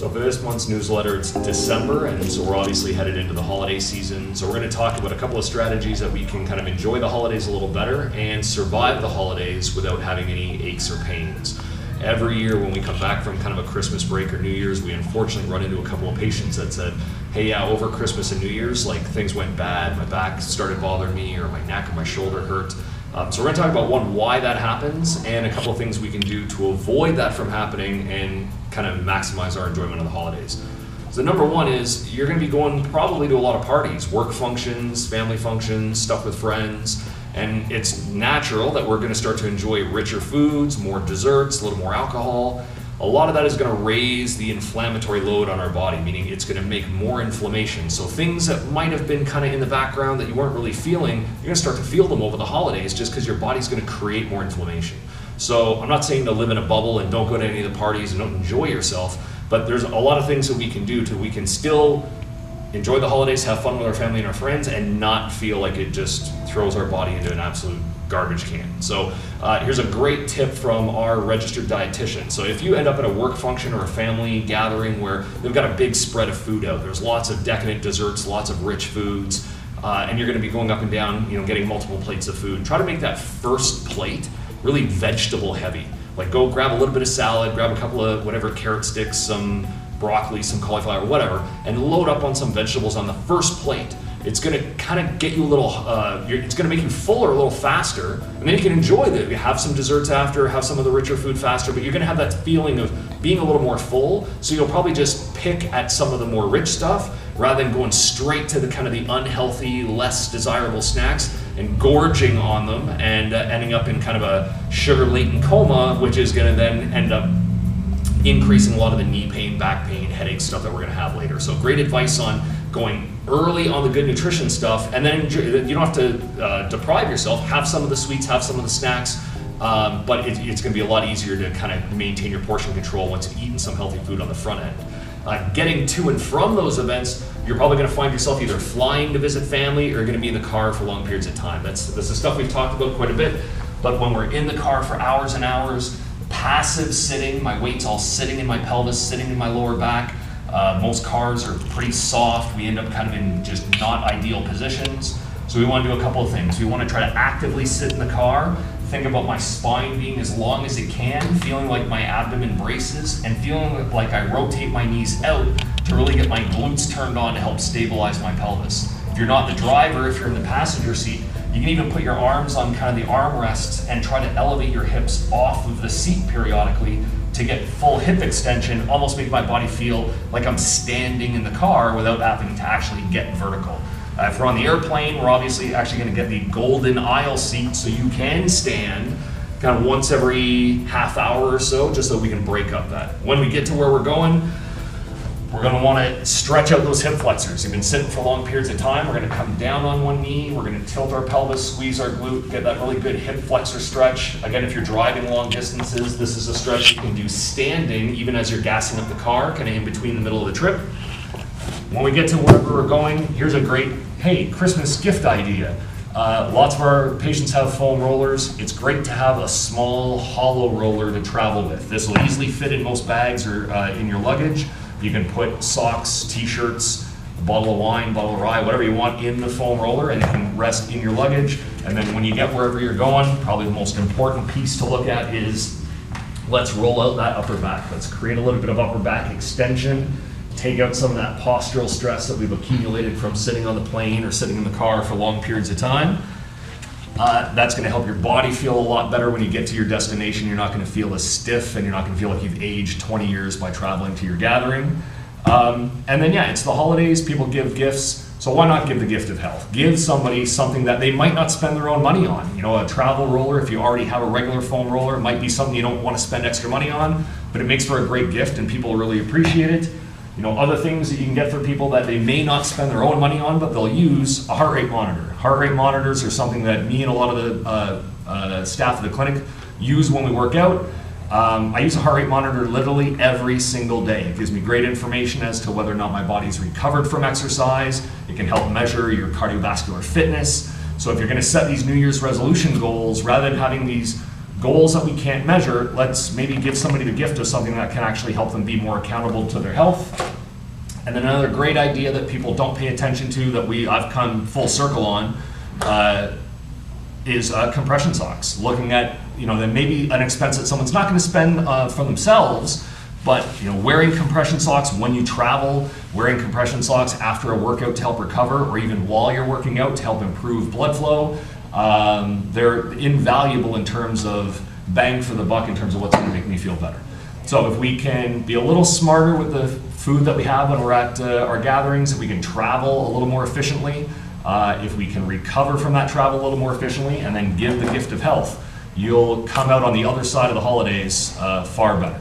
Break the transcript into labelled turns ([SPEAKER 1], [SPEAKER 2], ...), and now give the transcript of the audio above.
[SPEAKER 1] So for this month's newsletter, it's December, and so we're obviously headed into the holiday season. So we're going to talk about a couple of strategies that we can kind of enjoy the holidays a little better and survive the holidays without having any aches or pains. Every year when we come back from kind of a Christmas break or New Year's, we unfortunately run into a couple of patients that said, hey, yeah, over Christmas and New Year's, like things went bad, my back started bothering me, or my neck or my shoulder hurt. So we're going to talk about why that happens, and a couple of things we can do to avoid that from happening and kind of maximize our enjoyment of the holidays. So number one is you're going to be going probably to a lot of parties, work functions, family functions, stuff with friends, and it's natural that we're going to start to enjoy richer foods, more desserts, a little more alcohol. A lot of that is going to raise the inflammatory load on our body, meaning it's going to make more inflammation. So things that might have been kind of in the background that you weren't really feeling, you're going to start to feel them over the holidays just because your body's going to create more inflammation. So I'm not saying to live in a bubble and don't go to any of the parties and don't enjoy yourself, but there's a lot of things that we can do we can still enjoy the holidays, have fun with our family and our friends, and not feel like it just throws our body into an absolute garbage can. So here's a great tip from our registered dietitian. So if you end up at a work function or a family gathering where they've got a big spread of food out, there's lots of decadent desserts, lots of rich foods, and you're going to be going up and down, getting multiple plates of food. Try to make that first plate really vegetable heavy. Like go grab a little bit of salad, grab a couple of whatever carrot sticks, some broccoli, some cauliflower, whatever, and load up on some vegetables on the first plate. It's going to kind of get you a little, it's going to make you fuller a little faster, and then you can enjoy that. You have some desserts after, have some of the richer food faster, but you're going to have that feeling of being a little more full, so you'll probably just pick at some of the more rich stuff rather than going straight to the kind of the unhealthy, less desirable snacks and gorging on them and ending up in kind of a sugar-laden coma, which is going to then end up increasing a lot of the knee pain, back pain, headache stuff that we're going to have later. So great advice on going early on the good nutrition stuff, and then you don't have to deprive yourself. Have some of the sweets, have some of the snacks, but it's going to be a lot easier to kind of maintain your portion control once you've eaten some healthy food on the front end. Getting to and from those events, you're probably going to find yourself either flying to visit family or going to be in the car for long periods of time. That's the stuff we've talked about quite a bit, but when we're in the car for hours and hours, passive sitting, my weight's all sitting in my pelvis, sitting in my lower back. Most cars are pretty soft. We end up kind of in just not ideal positions. So we want to do a couple of things. We want to try to actively sit in the car, think about my spine being as long as it can, feeling like my abdomen braces, and feeling like I rotate my knees out to really get my glutes turned on to help stabilize my pelvis. If you're not the driver, if you're in the passenger seat, you can even put your arms on kind of the armrests and try to elevate your hips off of the seat periodically to get full hip extension, almost make my body feel like I'm standing in the car without having to actually get vertical. If we're on the airplane, we're obviously actually going to get the golden aisle seat so you can stand kind of once every half hour or so, just so we can break up that. When we get to where we're going to want to stretch out those hip flexors. You've been sitting for long periods of time. We're going to come down on one knee. We're going to tilt our pelvis, squeeze our glute, get that really good hip flexor stretch. Again, if you're driving long distances, this is a stretch you can do standing, even as you're gassing up the car, kind of in between the middle of the trip. When we get to wherever we're going, here's a great, Christmas gift idea. Lots of our patients have foam rollers. It's great to have a small hollow roller to travel with. This will easily fit in most bags or in your luggage. You can put socks, t-shirts, a bottle of wine, bottle of rye, whatever you want in the foam roller, and it can rest in your luggage. And then when you get wherever you're going, probably the most important piece to look at is let's roll out that upper back. Let's create a little bit of upper back extension, take out some of that postural stress that we've accumulated from sitting on the plane or sitting in the car for long periods of time. That's going to help your body feel a lot better when you get to your destination. You're not going to feel as stiff, and you're not going to feel like you've aged 20 years by traveling to your gathering. And then, it's the holidays. People give gifts. So why not give the gift of health? Give somebody something that they might not spend their own money on. A travel roller, if you already have a regular foam roller, it might be something you don't want to spend extra money on, but it makes for a great gift and people really appreciate it. Other things that you can get for people that they may not spend their own money on, but they'll use a heart rate monitor. Heart rate monitors are something that me and a lot of the staff at the clinic use when we work out. I use a heart rate monitor literally every single day. It gives me great information as to whether or not my body's recovered from exercise. It can help measure your cardiovascular fitness. So if you're going to set these New Year's resolution goals, rather than having these
[SPEAKER 2] goals that we can't measure, let's maybe give somebody the gift of something that can actually help them be more accountable to their health. And then another great idea that people don't pay attention to that I've come full circle on is compression socks. Looking at, then maybe an expense that someone's not going to spend for themselves, but wearing compression socks when you travel, wearing compression socks after a workout to help recover, or even while you're working out to help improve blood flow, they're invaluable in terms of bang for the buck in terms of what's going to make me feel better. So if we can be a little smarter with the food that we have when we're at our gatherings, if we can travel a little more efficiently, if we can recover from that travel a little more efficiently, and then give the gift of health, you'll come out on the other side of the holidays far better.